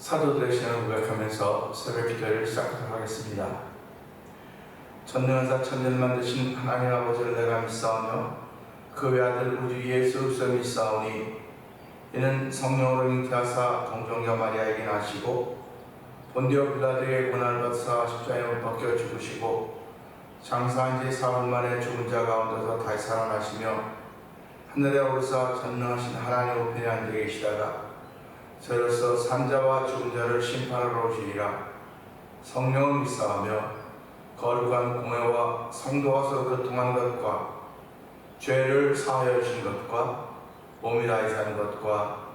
사도들의 신앙을 고백하면서 새벽 기도를 시작하도록 하겠습니다. 전능하사 천지를 만드신 하나님 아버지를 내가 믿사오며 그 외아들 우리 예수 그리스도를 믿사오니 이는 성령으로 잉태하사 동정녀 마리아에게 나시고 본디오 빌라도의 고난을 받으사 십자가에 못 박혀 죽으시고 장사한 지 사흘 만에 죽은 자 가운데서 다시 살아나시며 하늘에 오르사 전능하신 하나님 우편에 앉아 계시다가 저로서 산자와 죽은 자를 심판하러 오시리라. 성령을 믿사하며 거룩한 공회와 성도와 서로 교통하는 것과 죄를 사하여 주신 것과 몸이 다해 사는 것과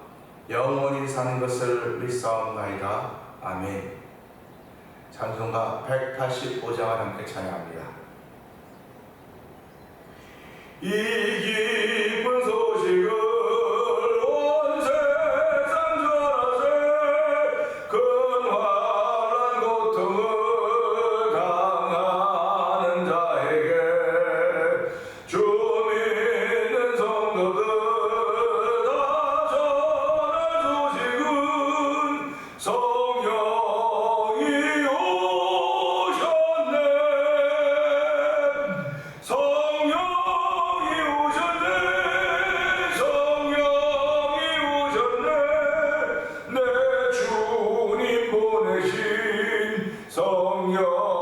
영원히 사는 것을 믿사옵나이다. 아멘. 찬송가 185장을 함께 찬양합니다. 이 기쁜 소식을 성령이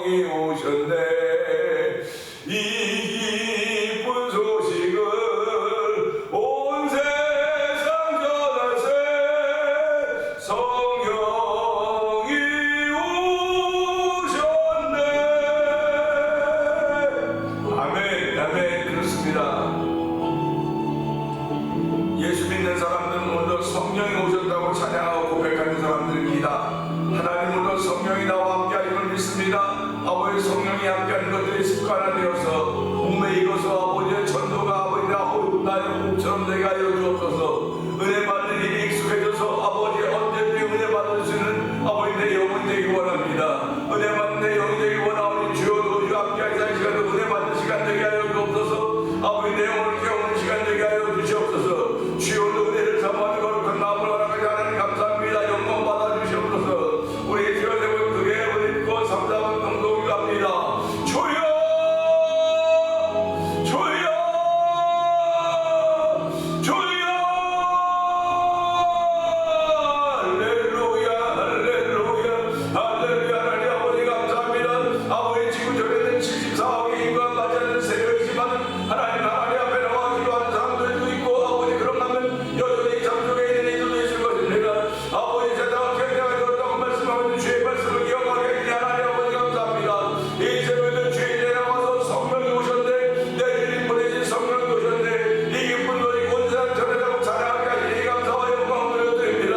성령이 오셨네. 이 기쁜 소식을 온 세상 전하세. 성령이 오셨네. 아멘, 아멘. 그렇습니다. 예수 믿는 사람들은 오늘 성령이 오셨다고 찬양하고 고백하는 사람들입니다. 하나님으로 성령이 나와 함께하는 믿습니다. 아버지 성령이 함께하는 것들이 습관화되어서 몸에 익어서 아버지의 전도가 아버지 나의 호흡처럼 되게 하여 주옵소서. 은혜 받는 일이 익숙해져서 아버지 언제든지 은혜 받을 수 있는 아버지 내 영혼이 되기 원합니다. 은혜 받는 내 영혼이 되기 원하오니 주여 도주 함께하는 시간도 은혜 받는 시간 되게 하여 주옵소서. 아버지 내 영혼을 깨우는 시간 되게 하여 주시옵소서. 주여 은혜를 사모하는 거룩한 마음을 허락하지 하나님 감사합니다. 영광 받아 주시옵소서. 우리 주여 되고 그게 우리 거 삼삼은 동동이가 합니다. 주여 주여 주여 할렐루야 할렐루야 할렐루야. 하나님 아버지 감사합니다. 아버지 지금 저에는 74억의 인간 맞지 않는 세력이지만 하나님 앞에 나와 기도하는 사람들도 있고 아버지 그런가면 여전히 잠속에 있는 이들도 있을 것입니다. 아버지 세상을 견뎌가 되었다고 말씀하는 주의 말씀을 기억하게 해주니 하나님 아버지 감사합니다. 이 새벽에는 주인에 나와서 성령이 오셨네. 내 주님 보내신 성령이 오셨네. 이 기쁜 소리 온 세상 전해자고 찬양하게 하시니 감사와 영광을 올려드립니다.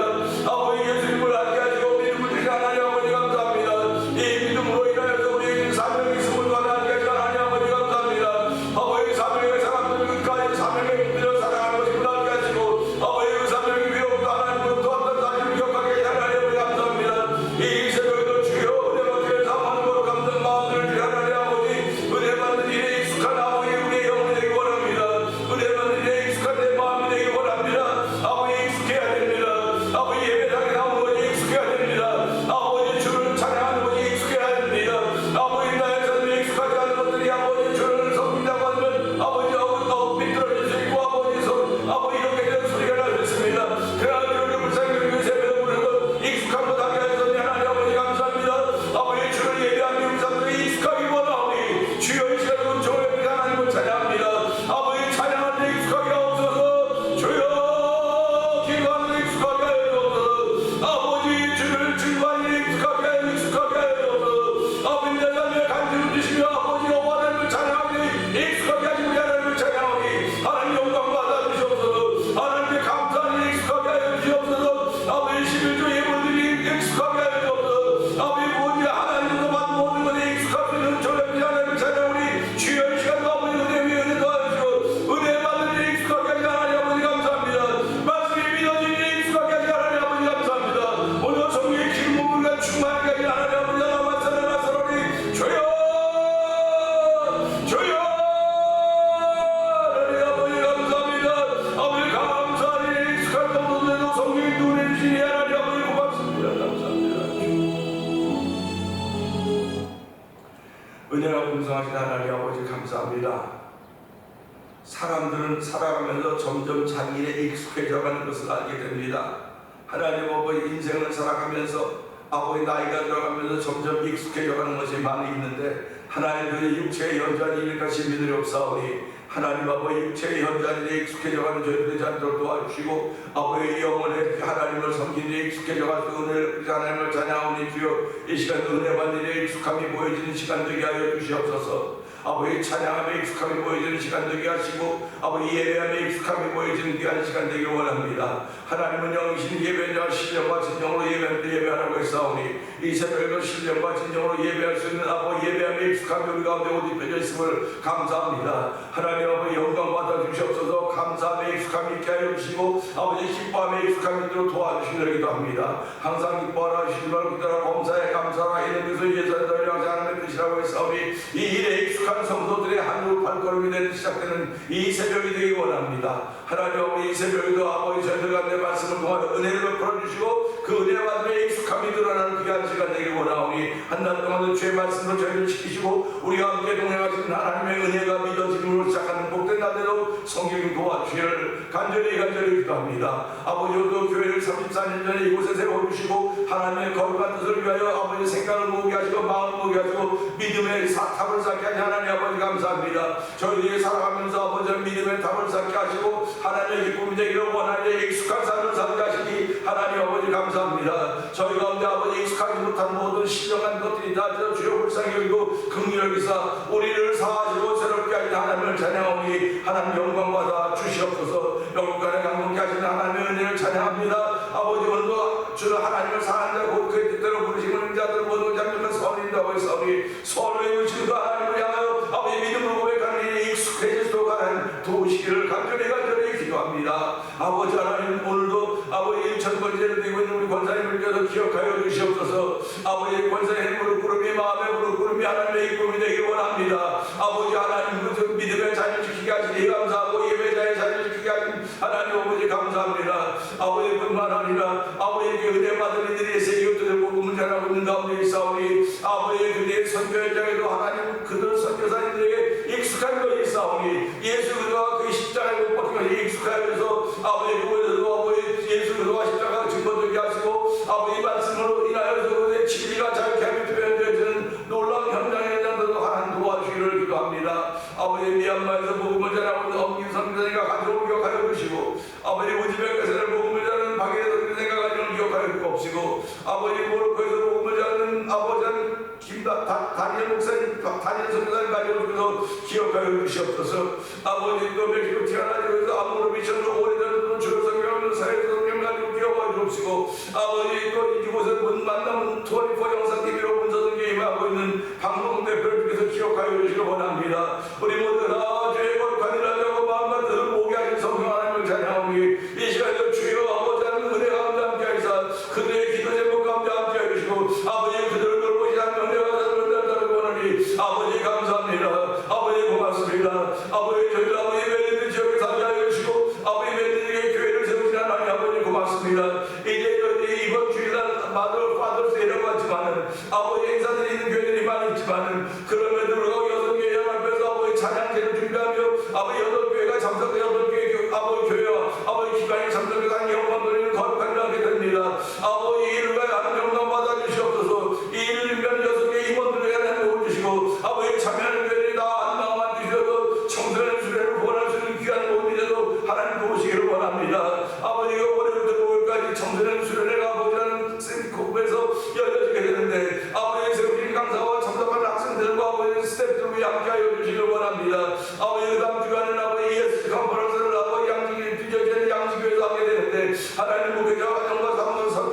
아버지 예수님을 알게 하시고 믿음을 주신 하나님 아버지 감사합니다. 이 믿음으로 인하여서 우리에게 사명이 있음을 알게 하신 하나님 아버지 감사합니다. 아버지 사명의 사람들 끝까지 사명에 붙들려 살아가는 것을 알게 하시고 아버지 그 사명이 위협도 하나님으로부터 왔던 사실을 기억하게 하신 하나님 아버지 감사합니다. 이 새벽에도 주여 은혜 받기를 사모하는 거로 감사한 마음들을 주여 하나님 아버지 은혜 받는 일에 익숙한 아버지 우리의 영혼이 되기 원합니다. 은혜 받는 일에 익숙한 내 마음이 되기 원합니다. 아버지 익숙해야 됩니다. 아버지 예배당에 나오는 것이 익숙해야 됩니다. 아버지 주를 찬양하는 것이 익숙해야 됩니다. 아버지 나의 삶에 익숙하지 않은 것들이 아버지 주를 섬긴다고 하면 아버지 삐뚤어질 수 있고 아버지 이렇게 되는 소리가 나겠습니다. 그러나 우리 불쌍히 새벽에 부르고 익숙한 것 하게 하셨니 하나님 아버지 감사합니다. 아버지 주를 예배하는 우리 사람들이 익숙하기 원하오니 주여 이 시간 은총을 하나님을 찬양합니다. 아버지 찬양할 때 익숙하게 하옵소서. 주여 기도하는 데 익숙하게 하옵소서. 아버지 주를 증거하는 데 익숙하게 하옵소서. 아버지 내 삶에 간증을 주시며 아버지 하나님을 찬양하니 익숙하게 하시고 하나님을 찬양하니 하나님 영광 받아 주시옵소서. 하나님께 감사하니 익숙하게 하여 주시옵소서. 아버지 11조 예물들이 익숙하게 하여 주옵소서. 아버지 모든 하나님으로 받은 모든 것에 익숙할 수 있는 저녁 하나님을 찬양하니 주여 이 시간도 아버지 은혜 위에 은혜 더하시고 은혜 받는 일에 익숙하게 하시 하나님 아버지 감사합니다. 말씀이 믿어진 일에 익숙하게 하시 하나님 아버지 감사합니다. 오늘 성령의 기름 부음과 충만하게 하시 하나님 아버지 나사로니 주여 주여 하나님 아버지 감사합니다. 아버지 감사하니 익숙한 것들도 성령이 눈에 주시니 하나님 아버지 고맙습니다. 감사합니다. 은혜가 풍성하신 하나님 아버지 감사합니다. 사람들은 살아가면서 점점 자기 일에 익숙해져가는 것을 알게 됩니다. 하나님 아버지 인생을 살아가면서 아버지 나이가 들어가면서 점점 익숙해져가는 것이 많이 있는데 하나님 그 육체의 현장이 일 것이 믿으옵사오니 하나님 아버지 육체의 현장에 익숙해져가는 저희들이 되지 않도록 도와주시고 아버지 영혼의 하나님을 섬기는 데 익숙해져가서 은혜를 하나님을 찬양하오니 주여 이 시간 은혜 받는 일에 익숙함이 보여지는 시간 되게 하여 주시옵소서. 아버지 찬양함에 익숙함이 보여지는 시간 되게 하시고 아버지 예배함에 익숙함이 보여지는 귀한 시간 되길 원합니다. 하나님은 영이신 예배자 신령과 진정으로 예배하라고 했사오니 이 새벽에도 신령과 진정으로 예배할 수 있는 아버지 예배함에 익숙함이 우리 가운데 옷 입혀져 있음을 감사합니다. 하나님 아버지 영광 받아 주시옵소서. 감사함에 익숙함이 있게 하여 주시고 아버지 기뻐함에 익숙함이 있도록 도와주시려기도 합니다. 항상 기뻐하라 주시기를 기도하라 범사에 감사하라 이는 그리스도 예수의 하나님의 뜻이라고 했사오니 이 일에 익숙한 성도들의 한국 발걸음이 되는 시작되는 이 새벽이 되기 원합니다. 하나님 아버지 이 새벽에도 아버지 저희들 가운데 말씀을 통하여 은혜를 베풀어 주시고 그 은혜 받음에 익숙함이 드러나는 귀한 시간 되기 원하오니 한날 동안은 주의 말씀으로 저희를 지키시고 우리와 함께 동행하시는 하나님의 은혜가 믿어짐으로 시작하는 복된 날대로 성경 도와주시기를 간절히 기도합니다. 아버지 오늘도 교회를 34년 전에 이곳에 세워주시고 하나님의 거룩한 뜻을 위하여 아버지 생각을 모으게 하시고 마음을 모으게 하시고 믿음의 탑을 쌓게 하니 하나님 아버지 감사합니다. 저희들이 살아가면서 아버지 믿음의 탑을 쌓게 하시고 하나님의 기쁨이 되기를 원하는 익숙한 삶을 살게 하시니 하나님 아버지 감사합니다. 저희 가운데 아버지 익숙하지 못한 모든 신령한 것들이 다 주여 불쌍히 여기고 긍휼히 여기사 우리를 사하시고 새롭게 하신 하나님을 찬양하오니 하나님 영광 받아 주시옵소서. 영광에 강복케 하시는 하나님의 은혜를 찬양합니다. 아버지 오늘도 주 하나님을 사랑하는 자 곧 그의 뜻대로 부르시는 자들 모두 잠잠한 선인다고 했사오니 서로의 의지도 하나님을 향하여 아버지 믿음으로 고백하는 일이 익숙해지도록 하나님 도우시기를 간절히 기도합니다. 아버지 하나님 오늘도 아버지 1000번째를 되고 있는 우리 권사님을께서 기억하여 주시옵소서. 아버지 권사님 무릎 꿇음이 마음의 무릎 꿇음이 하나님의 기쁨이 되기를 원합니다. 아버지 하나님 그 믿음의 자녀 지키게 하시니 감사하고 예배자의 자녀 지키게 하시니 하나님 아버지 감사합니다. 아버지 뿐만 아니라 아버지에게 은혜 받은 이들이 세계교회들 복음을 전하고 있는 가운데 있사오니 아버지 그들의 선교 현장에도 하나님 그들 선교사님들에게 익숙한 것이 있사오니 예수 그리스도와 그 십자가에 못 박힌 것이 익숙하여서 아버지 그곳에도 아버지 예수 그리스도와 십자가가 증거되게 하시고 아버지 말씀으로 인하여서 그들의 진리가 자유케 표현되어지는 놀라운 현장들도 하나님 도와주기를 기도합니다. 아버지 미얀마에서 복음을 전하고 있는 엄긴 선교사님과 가족을 기억하여 주시고 아버지 우즈베크에서 복음을 전하는 박예선 선교사님과 가족을 기억하여 주옵시고 아버지 모로코에서 복음을 전하는 아버지는 다니엘 목사님, 다니엘 선교사님 가족을 기억하여 주시옵소서. 아버지 또 멕시코 티아나에서 아무로 미션으로 오래전부터 주요 성경을 사회 성경 가지고 기억하여 주옵시고 아버지 또 이곳에 만남 24 영상TV로 문서등기 임하고 있는 방송 대표를 통해서 기억하여 주시기 원합니다. 우리 모두 다 주의 거룩한 일하려고 마음과 뜻을 모으게 하신 성령 하나님을 찬양하오니 이 시간에 주여 아버지 하나님 은혜 가운데 함께 하시사 그들의 기도 제목 가운데 함께 해주시고 아버지 그들을 돌보시는 은혜가 다르다고 원하니 아버지 감사합니다. 아버지 고맙습니다. 아버지 저희들 아버지 멜리드 지역에 살게 하여 주시고 아버지 멜리드에게 교회를 세우시는 하나님 아버지 고맙습니다. 이제 저희 이번 주일날 파더스데이라고 하지만은 아버지 행사들이 있는 교회들이 많이 있지만은 그럼에도 불구하고 6개 연합에서 아버지 찬양제를 준비하며 아버지 8교회가 참석해 8개 아버지 교회와 아버지 기관이 참석해서 한 영광 돌리는 거룩한 일을 하게 됩니다. 아버지 이 일을 하는 영광 받아 주시옵소서. 이 일을 준비하는 6개 임원들에게 하나님 도와주시고 아버지 참여하는 교회들이 다 안마만 주셔서 청소년 수련을 구원할 수 있는 귀한 모임에도 하나님 도우시기를 원합니다. 아버지가 올해부터 5월까지 청소년 수련회가 아버지라는 센티코프에서 열려지게 되는데 아버지 세우신 강사와 참석하는 학생들과 아버지 스태프들을 위해 함께하여 주시길 원합니다. 아버지 그 다음 주간에는 아버지 ESG 컨퍼런스를 아버지 양지기 뒤져지는 양지교회에서 하게 되는데 하나님 목회자와 가정과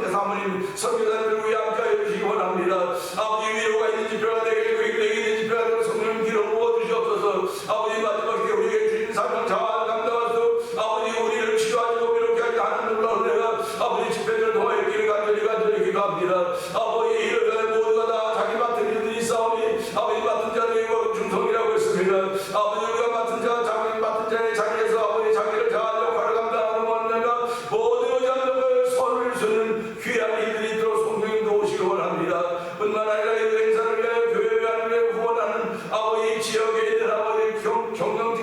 사모님 선교사님들을 위해 함께하여 주시기 원합니다. 아버지 위로가 있는 지표가 되게 교육력이 있는 지표가 되고 성령 기름 부어 주시옵소서. 아버지 마지막 때 우리에게 주신 사명 잘 감당할 수 아버지 우리를 치료하시고 이렇게 하지 않은 놀라운 은혜가 아버지 집회를 통하여 있기를 간절히 기도합니다. 아버지 이를 모두가 다 자기 맡은 일들이 있사오니 아버지 맡은 자들이 중성이라고 했습니다. 아버지 우리가 맡은 자 자기 맡은 자의 자리에서 아버지 자기를 자한 역할을 감당하는 원내가 모든 의자들을 서를 쓰는 귀한 이들이 있도록 성령님 도우시기 원합니다. 뿐만 아니라 이 행사를 위하여 교회를 위하여 후원하는 아버지 지역에 있는 아버지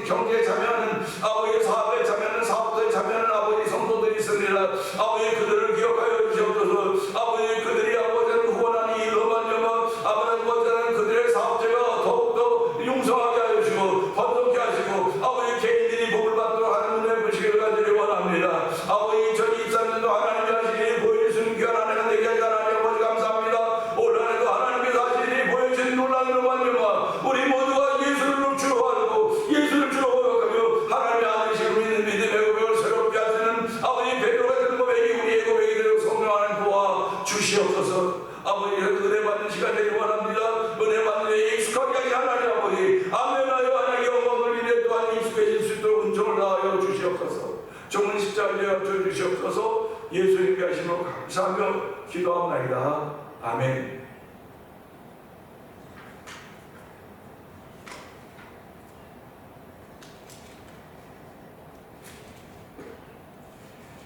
경제에 참여하는 아버지 사업에 참여하는 사업도에 참여하는 아버지 성도들이 있습니다. 아버지 그들을 기억하여 주시옵소서. 아버지 그들이 아버지는 후원하는 이 음악 영화 아버지는 그들의 사업체가 더욱더 융성하게 하여 주시고 번성케 하시고 아버지 개인들이 복을 받도록 하는 은혜 부시기를 간절히 원합니다. 아버지 2023년도 하나님이 하신 일이 보여주시는 귀한 한 해가 되게 하지 하나님 아버지 감사합니다. 올 한해도 하나님께서 하신 일이 보여주신 놀라운 음악 영화 우리 모두가 예수를 주로 알고 예수를 주로 고백하며 하나님의 아들이시고 믿는 믿음의 고백을 새롭게 하시는 아버지 베드로 같은 고백이 우리의 고백이 되도록 성령 하나님 도와 주시옵소서. 아버지 은혜 받는 시간 되기 원합니다. 은혜 받는 데 익숙하게 하신 하나님 아버지 아멘하여 하나님의 영광을 이래 또한 익숙해질 수 있도록 은총을 다하여 주시옵소서. 종은 십자가에 합쳐 주시옵소서. 예수님께 하심으로 감사하며 기도합나이다. 아멘.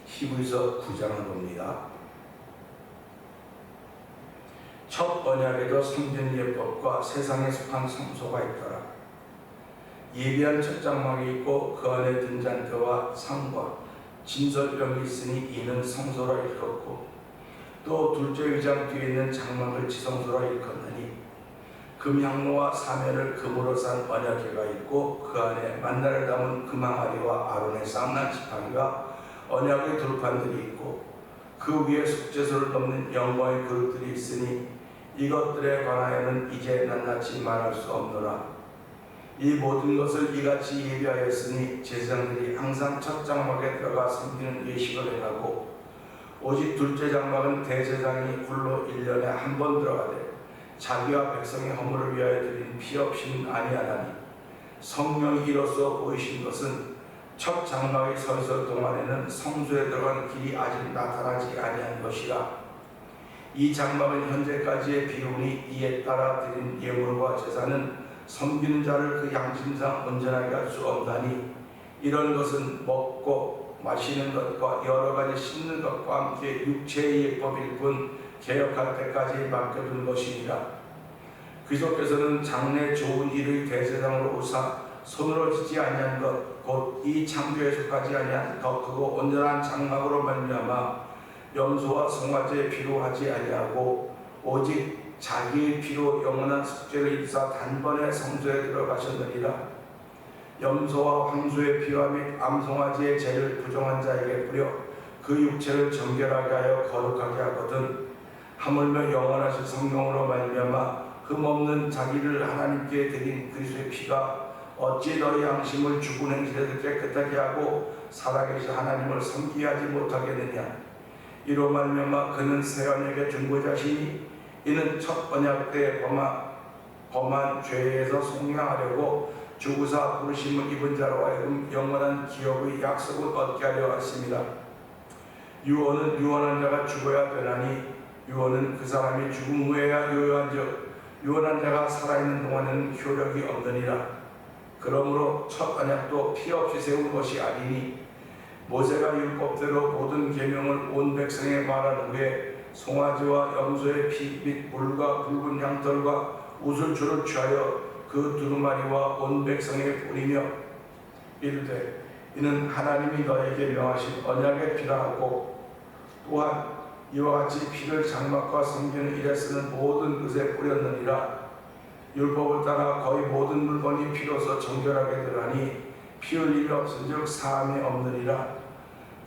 히브리서 9장을 봅니다. 첫 언약에도 성전 예법과 세상에 속한 성소가 있더라. 예비한 첫 장막이 있고 그 안에 등잔대와 상과 진설병이 있으니 이는 성소라 일컫고 또 둘째 의장 뒤에 있는 장막을 지성소라 일컫느니 금향로와 사면을 금으로 싼 언약궤가 있고 그 안에 만나를 담은 금항아리와 아론의 쌍난 지팡이와 언약의 돌판들이 있고 그 위에 속죄소를 덮는 영광의 그릇들이 있으니 이것들에 관하여는 이제 낱낱이 말할 수 없노라. 이 모든 것을 이같이 예비하였으니 제사장들이 항상 첫 장막에 들어가 섬기는 예식을 행하고 오직 둘째 장막은 대제사장이 굴로 1년에 한 번 들어가되 자기와 백성의 허물을 위하여 드린 피 없이는 아니하나니 성령이 이로써 보이신 것은 첫 장막에 서 있을 동안에는 성소에 들어간 길이 아직 나타나지 아니한 것이라. 이 장막은 현재까지의 비운이 이에 따라 드린 예물과 제사는 섬기는 자를 그 양심상 온전하게 할 수 없나니 이런 것은 먹고 마시는 것과 여러 가지 씹는 것과 함께 육체의 예법일 뿐 개혁할 때까지 맡겨둔 것이니라. 귀속께서는 장래 좋은 일의 대제사장으로 오사 손으로 짓지 아니한 것 곧 이 창조에 속하지 아니한 더 크고 온전한 장막으로 말미암아 염소와 송아지의 피로 하지 아니하고 오직 자기의 피로 영원한 속죄를 입사 단번에 성소에 들어가셨느니라. 염소와 황소의 피와 및 암송아지의 죄를 부정한 자에게 뿌려 그 육체를 정결하게 하여 거룩하게 하거든 하물며 영원하신 성령으로 말미암아 흠없는 자기를 하나님께 드린 그리스도의 피가 어찌 너희 양심을 죽은 행실에서 깨끗하게 하고 살아계신 하나님을 섬기게 하지 못하겠느냐. 이로 말미암아 그는 새 언약의 중보자시니 이는 첫 언약 때 범한 죄에서 속량하려고 주구사 부르심을 입은 자로 하여금 영원한 기업의 약속을 얻게 하려 하십니다. 유언은 유언한 자가 죽어야 되나니 유언은 그 사람이 죽은 후에야 유효한즉 유언한 자가 살아있는 동안에는 효력이 없느니라. 그러므로 첫 언약도 피 없이 세운 것이 아니니 모세가 율법대로 모든 계명을 온 백성에 말한 후에 송아지와 염소의 피 및 물과 붉은 양털과 우슬초를 취하여 그 두루마리와 온 백성에 뿌리며 이르되 이는 하나님이 너에게 명하신 언약의 피라 하고 또한 이와 같이 피를 장막과 섬기는 일에 쓰는 모든 것에 뿌렸느니라. 율법을 따라 거의 모든 물건이 피로서 정결하게 되나니 피 흘림이 없은즉 사함이 없느니라.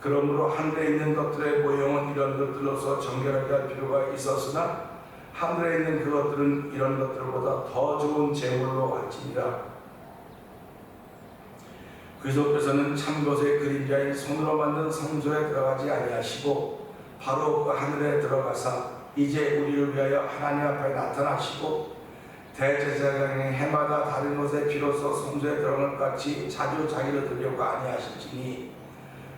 그러므로 하늘에 있는 것들의 모형은 이런 것들로서 정결하게 할 필요가 있었으나 하늘에 있는 그것들은 이런 것들보다 더 좋은 제물로 할지니라. 그리스도께서는 참 것의 그림자인 손으로 만든 성소에 들어가지 아니하시고 바로 그 하늘에 들어가사 이제 우리를 위하여 하나님 앞에 나타나시고 대제사장이 해마다 다른 것에 비로소 성소에 들어간 것 같이 자주 자기를 드리려고 아니하실지니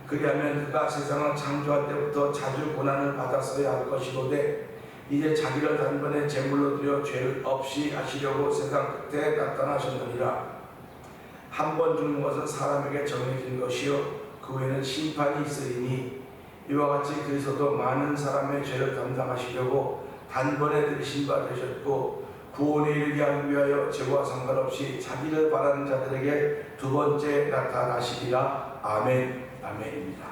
그리하면 그가 세상을 창조할 때부터 자주 고난을 받았어야 할 것이로되 이제 자기를 단번에 제물로 드려 죄를 없이 하시려고 세상 끝에 나타나셨느니라. 한 번 죽는 것은 사람에게 정해진 것이요 그 후에는 심판이 있으리니 이와 같이 그리스도도 많은 사람의 죄를 담당하시려고 단번에 들으신 바 되셨고 구원에 이르게 하기 위하여 죄와 상관없이 자기를 바라는 자들에게 두 번째 나타나시리라. 아멘. 아멘입니다.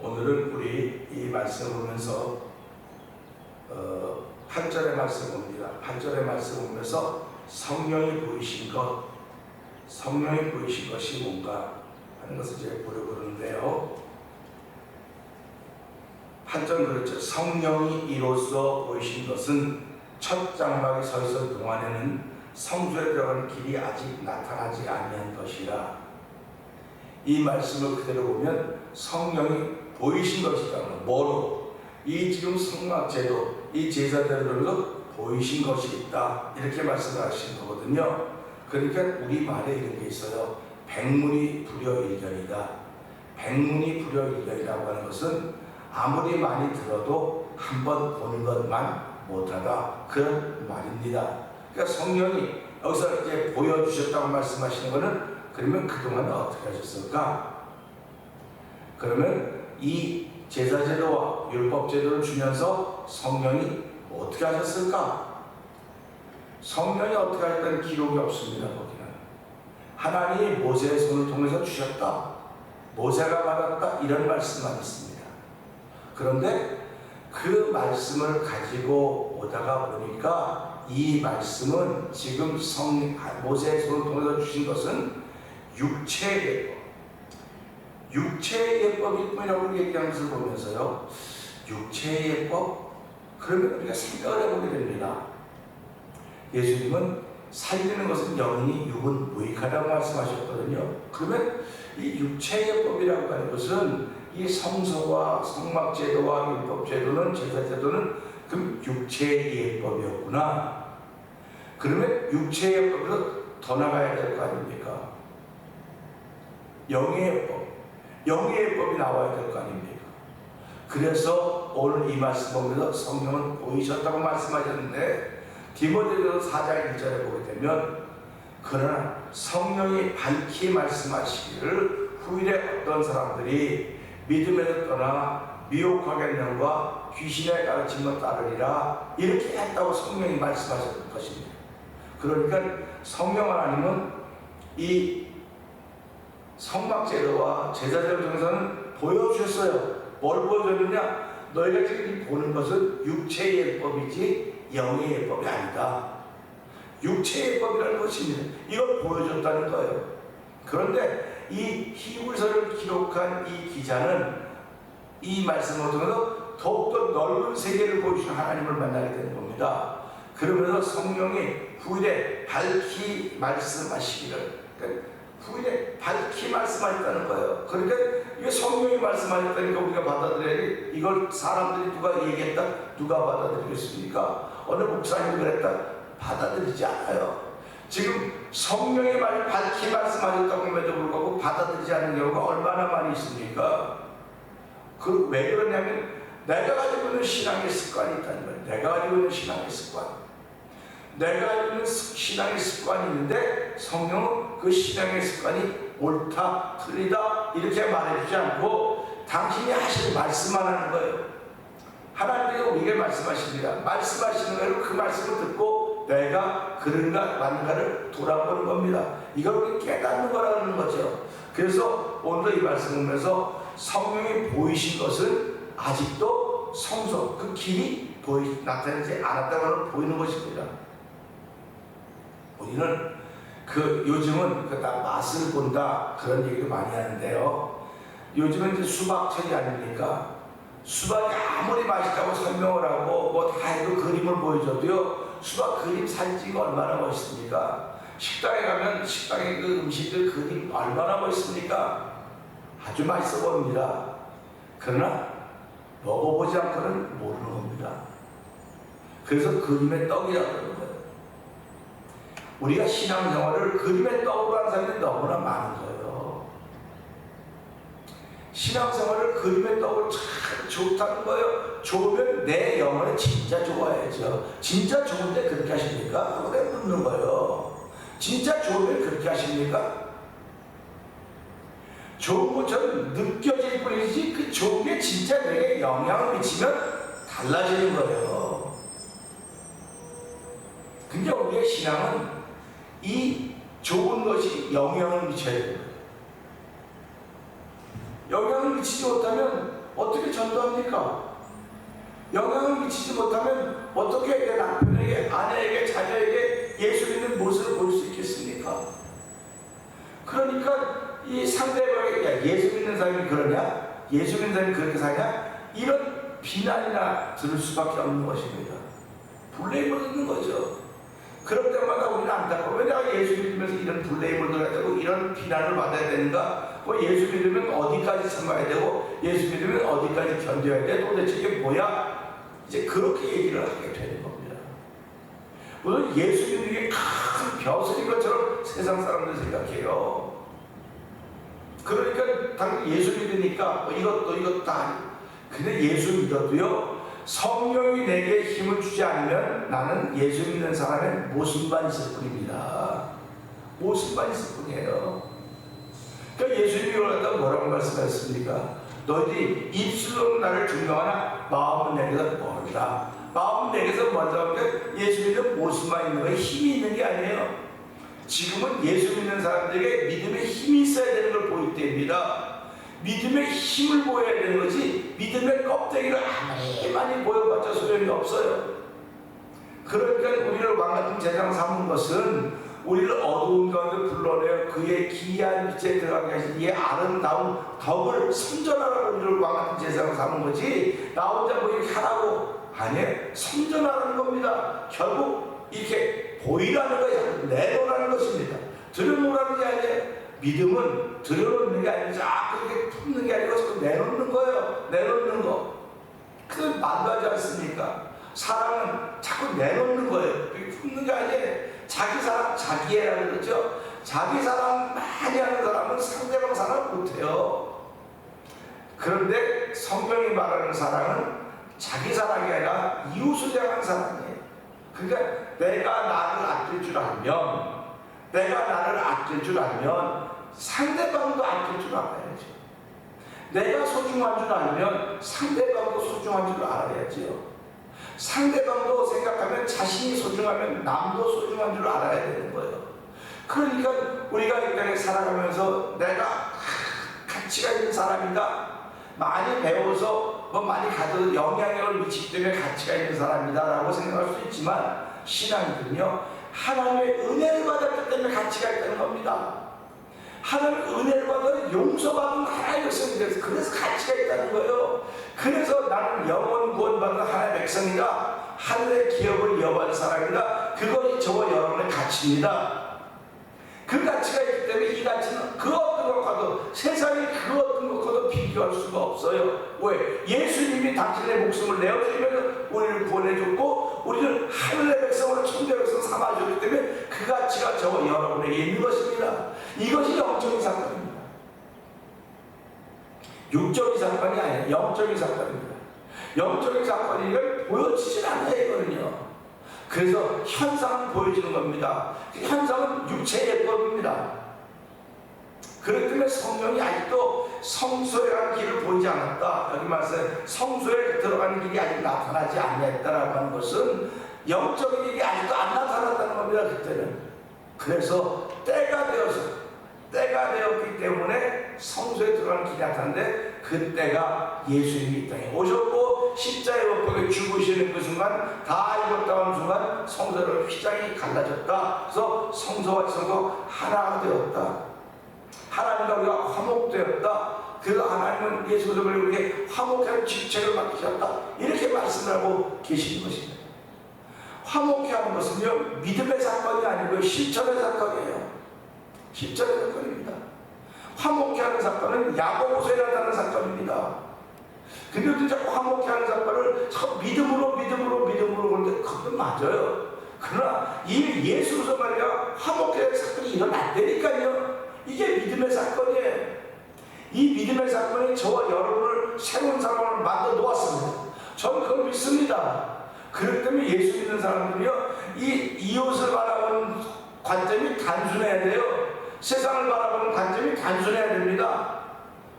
오늘은 우리 이 말씀 보면서 8절의 말씀 봅니다. 8절의 말씀 보면서 성령이 보이신 것, 성령이 보이신 것이 뭔가 하는 것을 이제 보려고 그러는데요. 8절 그렇죠. 성령이 이로써 보이신 것은 첫 장막에 서 있을 동안에는 성소에 들어가는 길이 아직 나타나지 아니한 것이라. 이 말씀을 그대로 보면 성령이 보이신 것이다. 뭐로? 이 지금 성막제도, 이 제사들로 보이신 것이 있다. 이렇게 말씀하신 거거든요. 그러니까 우리 말에 이런 게 있어요. 백문이 불여일견이다. 백문이 불여일견이라고 하는 것은 아무리 많이 들어도 한번 보는 것만 못하다. 그런 말입니다. 그러니까 성령이 여기서 이제 보여주셨다고 말씀하시는 것은 그러면 그동안 어떻게 하셨을까? 그러면 이 제사제도와 율법제도를 주면서 성령이 어떻게 하셨을까? 성령이 어떻게 하셨다는 기록이 없습니다. 거기는 하나님이 모세의 손을 통해서 주셨다, 모세가 받았다, 이런 말씀만 있습니다. 그런데 그 말씀을 가지고 오다가 보니까 이 말씀은 지금 모세의 손을 통해서 주신 것은 육체의 예법, 육체의 예법일 뿐이라고 얘기하는 것을 보면서요, 육체의 예법? 그러면 우리가 생각을 해보게 됩니다. 예수님은 살리는 것은 영이니 육은 무익하다고 말씀하셨거든요. 그러면 이 육체의 예법이라고 하는 것은 이 성서와 성막제도와 율법제도는, 제사제도는 그럼 육체의 예법이었구나. 그러면 육체의 예법으로 더 나가야 될 거 아닙니까? 영의 예법, 영의 예법이 나와야 될 거 아닙니까? 그래서 오늘 이 말씀 보면서 성령은 보이셨다고 말씀하셨는데, 디모데전서 4장 1절에 보게 되면, 그러나 성령이 밝히 말씀하시기를 후일에 어떤 사람들이 믿음에서 떠나 미혹하게 년과 귀신의 가르침을 따르리라, 이렇게 했다고 성령이 말씀하셨던 것입니다. 그러니까 성령 하나님은 이 성막제도와 제사제도 중에서는 보여주셨어요. 뭘 보여줬느냐? 너희가 지금 보는 것은 육체의 예법이지 영의 예법이 아니다. 육체의 예법이라는 것입니다. 이걸 보여줬다는 거예요. 그런데 이 히브리서를 기록한 이 기자는 이 말씀을 통해서 더욱더 넓은 세계를 보여주신 하나님을 만나게 되는 겁니다. 그러면서 성령이 후일에 밝히 말씀하시기를, 그러니까 후일에 밝히 말씀하셨다는 거예요. 그러니까 이게 성령이 말씀하셨다니까 우리가 받아들여야지, 이걸 사람들이 누가 얘기했다, 누가 받아들이겠습니까? 어느 목사님이 그랬다, 받아들이지 않아요. 지금 성령의 말 밝히 말씀하셨다고 함에도 불구하고 받아들이지 않는 경우가 얼마나 많이 있습니까? 그 왜 그러냐면 내가 가지고 있는 신앙의 습관이 있다는 거예요. 내가 가지고 있는 신앙의 습관, 내가 가지고 있는 신앙의 습관이 있는데 성령은 그 신앙의 습관이 옳다 틀리다 이렇게 말해주지 않고 당신이 하실 말씀만 하는 거예요. 하나님께서 우리에게 말씀하십니다. 말씀하시는 거예요. 그 말씀을 듣고 내가 그런가 맞는가를 돌아보는 겁니다. 이걸 우리 깨닫는 거라는 거죠. 그래서 오늘 이 말씀을 보면서 성령이 보이신 것은 아직도 성소, 그 길이 나타나지 않았다고 보이는 것입니다. 우리는 요즘은 다 맛을 본다 그런 얘기도 많이 하는데요. 요즘은 이제 수박철이 아닙니까? 수박이 아무리 맛있다고 설명을 하고 뭐 다 해도 그림을 보여줘도요, 수박 그림 사진 찍으면 얼마나 멋있습니까? 식당에 가면 식당의 그 음식들 그림 얼마나 멋있습니까? 아주 맛있어 보입니다. 그러나 먹어보지 않고는 모르는 겁니다. 그래서 그림의 떡이라고 하는 거예요. 우리가 신앙생활을 그림의 떡으로 하는 사람들이 너무나 많은 거예요. 신앙생활을 그림의 떡으로 참 좋다는 거예요. 좋으면 내 영혼은 진짜 좋아야죠. 진짜 좋은데 그렇게 하십니까? 그래 묻는 거예요. 진짜 좋으면 그렇게 하십니까? 좋은 것처럼 느껴질 뿐이지 그 좋은 게 진짜 내게 영향을 미치면 달라지는 거예요. 근데 우리의 신앙은 이 좋은 것이 영향을 미쳐야 돼요. 영향을 미치지 못하면 어떻게 전도합니까? 영향을 미치지 못하면 어떻게 내 남편에게, 아내에게, 자녀에게 예수 믿는 모습을 보일 수 있겠습니까? 그러니까 이 상대방에게 예수 믿는 사람이 그러냐? 예수 믿는 사람이 그렇게 사냐? 이런 비난이나 들을 수밖에 없는 것입니다. 블레임을 듣는 거죠. 그럴 때마다 우리는 안타까워. 왜 내가 예수 믿으면서 이런 블레임을 들어야 되고 이런 비난을 받아야 되는가? 뭐 예수 믿으면 어디까지 참아야 되고 예수 믿으면 어디까지 견뎌야 돼? 도대체 이게 뭐야? 이제 그렇게 얘기를 하게 되는 겁니다. 물론 예수 믿는 게 큰 벼슬인 것처럼 세상 사람들 생각해요. 그러니까 당연히 예수 믿으니까 뭐 이것도 다. 근데 예수 믿어도요, 성령이 내게 힘을 주지 않으면 나는 예수 믿는 사람의 모습만 있을 뿐입니다. 모습만 있을 뿐이에요. 그러니까 예수님이 원한다고 뭐라고 말씀하셨습니까? 너희들이 입술로는 나를 존경하나 마음은 내게서 멀다. 마음 내게서 먼저 예수 믿는 모습만 있는 거예요. 힘이 있는 게 아니에요. 지금은 예수 믿는 사람들에게 믿음의 힘이 있어야 되는 걸 보일 때입니다. 믿음의 힘을 보여야 되는 거지 믿음의 껍데기를 아무리 많이 보여봤자 소용이 없어요. 그러니까 우리를 왕같은 제사장 삼은 것은 우리를 어두운 가운데 불러내어 그의 기이한 빛에 들어가게 하신 이 아름다운 덕을 선전하라고 우리를 왕같은 제사장 삼은 거지 나 혼자 뭐 이렇게 하라고 아니에요. 선전하라는 겁니다. 결국 이렇게 보이라는 것이 내놓으라는 것입니다. 들여놓으라는 게 아니에요. 믿음은 들여놓는 게 아니고 자꾸 이렇게 품는 게 아니고 자꾸 내놓는 거예요. 내놓는 거. 그래서 만나지 않습니까? 사랑은 자꾸 내놓는 거예요. 품는 게 아니에요. 자기 사랑 자기애라고 그러죠. 자기 사랑 많이 하는 사람은 상대방 사랑 못해요. 그런데 성경이 말하는 사랑은 자기 사랑이 아니라 이웃을 향한 사랑이에요. 그러니까 내가 나를 아낄 줄 알면 내가 나를 아낄 줄 알면 상대방도 아낄 줄 알아야죠. 내가 소중한 줄 알면 상대방도 소중한 줄 알아야죠. 상대방도 생각하면 자신이 소중하면 남도 소중한 줄 알아야 되는 거예요. 그러니까 우리가 이 땅에 살아가면서 내가 가치가 있는 사람이다. 많이 배워서 뭐 많이 가도 영향력을 미치기 때문에 가치가 있는 사람이다 라고 생각할 수 있지만 신앙이군요. 하나님의 은혜를 받았기 때문에 가치가 있다는 겁니다. 하나님의 은혜를 받아 용서받은 하나님의 백성이 돼서 그래서 가치가 있다는 거예요. 그래서 나는 영원 구원받은 하나님의 백성이다. 하늘의 기업을 이어받은 사람이다. 그것이 저와 여러분의 가치입니다. 그 가치가 있기 때문에 이 가치는 그 어떤 것과도 세상이 그 어떤 것과도 비교할 수가 없어요. 왜? 예수님이 당신의 목숨을 내어주면서 우리를 구원해줬고 우리를 하늘의 백성으로 천국의 백성 삼아줬기 때문에 그 가치가 저와 여러분에게 있는 것입니다. 이것이 영적인 사건입니다. 육적인 사건이 아니라 영적인 사건입니다. 영적인 사건이 걸 보여지질 않아요. 이거는요. 그래서 현상은 보여지는 겁니다. 현상은 육체의 예법입니다. 그렇기 때문에 성령이 아직도 성소에 가는 길을 보이지 않았다. 여기 말씀 성소에 들어가는 길이 아직 나타나지 않았다라고 하는 것은 영적인 일이 아직도 안 나타났다는 겁니다. 그때는. 그래서 때가 되었기 때문에 성소에 들어가는 길이 나타났는데 그때가 예수님이 이 땅에 오셨고 십자가에 못 박혀 죽으시는 그 순간 다 익었다고 하는 순간 성소를 휘장이 갈라졌다. 그래서 성소와 성소 하나가 되었다. 하나님과 우리가 화목되었다. 그래서 하나님은 예수 그리스도를 우리에게 화목하는 직책을 맡기셨다. 이렇게 말씀을 하고 계시는 것입니다. 화목해 하는 것은요 믿음의 사건이 아니고요 실천의 사건이에요. 실천의 사건입니다. 화목해 하는 사건은 야고보서에 나타나는 사건입니다. 근데 진짜 화목해 하는 사건을 믿음으로 그런데 그건 맞아요. 그러나 이 예수로서 말이야 화목해 하는 사건이 일어났다니까요. 이게 믿음의 사건이에요. 이 믿음의 사건이 저와 여러분을 새로운 사람을 만들어 놓았습니다. 저는 그걸 믿습니다. 그렇기 때문에 예수 믿는 사람들이요 이 이웃을 바라보는 관점이 단순해야 돼요. 세상을 바라보는 관점이 단순해야 됩니다.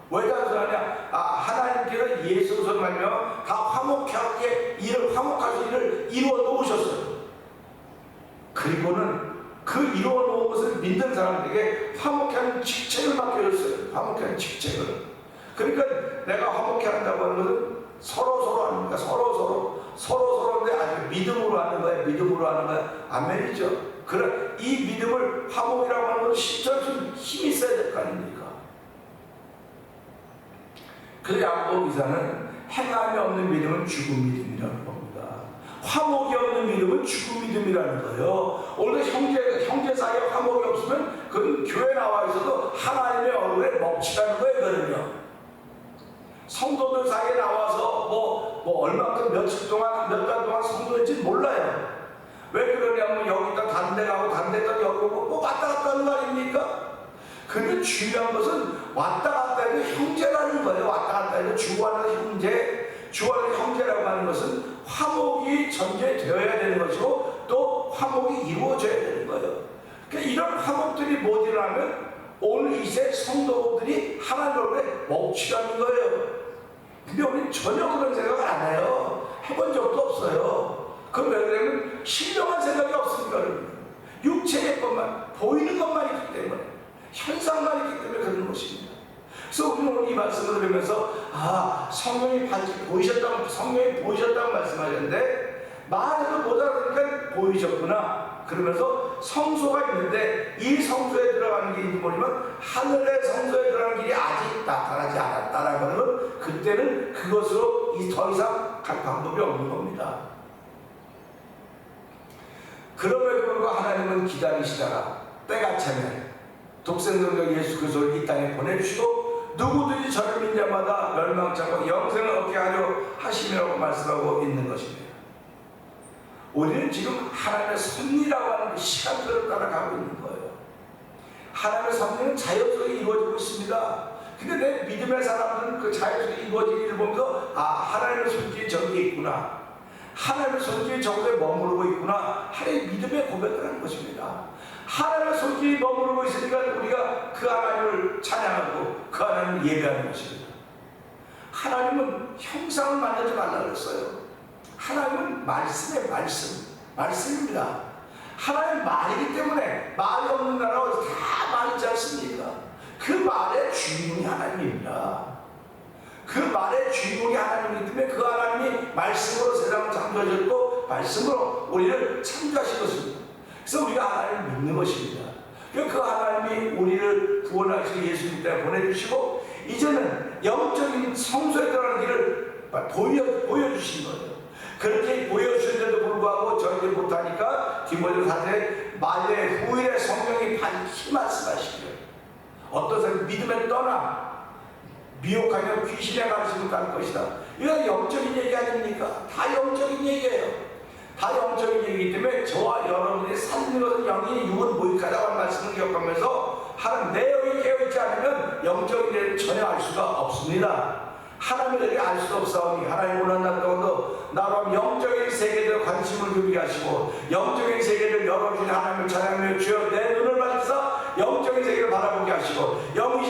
왜 단순하냐? 하나님께서 예수로서 말며 다 화목하게 화목하신 일을 이루어 놓으셨어요. 그리고는 그 이루어 놓은 것을 믿는 사람들에게 화목하는 직책을 맡겨줬어요. 화목하는 직책을. 그러니까 내가 화목해 한다고 하는 것은 서로 합니다. 서로인데 아주 믿음으로 하는 거예요. 믿음으로 하는 거예요. 아멘이죠. 그래 이 믿음을 화목이라고 하는 것은 실천할 수 있는 힘이 있어야 될 거 아닙니까? 그래서 야고보 기사는 행함이 없는 믿음은 죽은 믿음이라는 겁니다. 화목이 없는 믿음은 죽은 믿음이라는 거예요. 원래 형제 사이에 화목이 없으면 그건 교회 나와 있어도 하나님의 얼굴에 먹칠하는 거예요. 그거는요. 성도들 사이에 나와서 뭐 얼마큼 며칠 동안 몇 달 동안 성도인지 몰라요. 왜 그러냐면 여기다 다른 데 가고 다른 데다 여기 오고 왔다 갔다 하는 거 아닙니까? 근데 중요한 것은 왔다 갔다 해도 형제라는 거예요. 왔다 갔다 해도 주고하는 형제라고 하는 것은 화목이 전제되어야 되는 것이고 또 화목이 이루어져야 되는 거예요. 그러니까 이런 화목들이 못 일어나면 오늘 이세 성도들이 하나님 얼굴에 먹칠하는 거예요. 근데 우리는 전혀 그런 생각을 안 해요. 해본 적도 없어요. 그럼 왜 그러면 신령한 생각이 없으니까 육체의 것만, 보이는 것만 있기 때문에, 현상만 있기 때문에 그런 것입니다. 그래서 우리는 오늘 이 말씀을 들으면서 성령이 보이셨다고, 성령이 보이셨다고 말씀하셨는데 말해도 못 알아듣니까 보이셨구나. 그러면서 성소가 있는데 이 성소에 들어가는 길이 뭐냐면 하늘의 성소에 들어가는 길이 아직 나타나지 않았다라는 것은 그때는 그것으로 더 이상 갈 방법이 없는 겁니다. 그럼에도 불구하고 하나님은 기다리시다가 때가 차면 독생자적 예수 그리스도를 이 땅에 보내주시고 누구든지 저를 믿는 자마다 멸망치 않고 영생을 얻게 하려 하심이라고 말씀하고 있는 것입니다. 우리는 지금 하나님의 섭리라고 하는 시간들을 따라가고 있는 거예요. 하나님의 섭리는 자연스럽게 이루어지고 있습니다. 근데 내 믿음의 사람들은 그 자연스럽게 이루어지는 일을 보면서 하나님의 손길이 저기에 있구나, 하나님의 손길이 저곳에 머무르고 있구나 하나님의 믿음의 고백을 하는 것입니다. 하나님의 손길이 머무르고 있으니까 우리가 그 하나님을 찬양하고 그 하나님을 예배하는 것입니다. 하나님은 형상을 만들지 말라 그랬어요. 하나님은 말씀의 말씀입니다. 하나님 말이기 때문에 말이 없는 나라가 다 말이지 않습니까? 그 말의 주인공이 하나님입니다. 그 말의 주인공이 하나님이기 때문에 그 하나님이 말씀으로 세상을 창조하셨고 말씀으로 우리를 창조하신 것입니다. 그래서 우리가 하나님을 믿는 것입니다. 그 하나님이 우리를 구원하시고 예수님 때문에 보내주시고 이제는 영적인 성소에 들어가는 길을 보여주신 거예요. 그렇게 보여주셨는데도 불구하고 저희들이 못하니까 디모데 4장에 만일 후일에 성령이 반드시 말씀하시기를 어떤 사람이 믿음에 떠나 미혹하면 귀신의 가르침을 따를 것이다. 이건 영적인 얘기 아닙니까? 다 영적인 얘기예요. 다 영적인 얘기이기 때문에 저와 여러분이 살는 것은 영이 육은 무익하다고 하는 말씀을 기억하면서 하나님 내용이 깨어있지 않으면 영적인 일을 전혀 알 수가 없습니다. 하나님을 알 수 없사오니 하나님 원한다는 것도 나로 영적인 세계들 관심을 두게 하시고 영적인 세계를 열어주신 하나님을 찬양하며 주여 내 눈을 밝혀서 영적인 세계를 바라보게 하시고 영이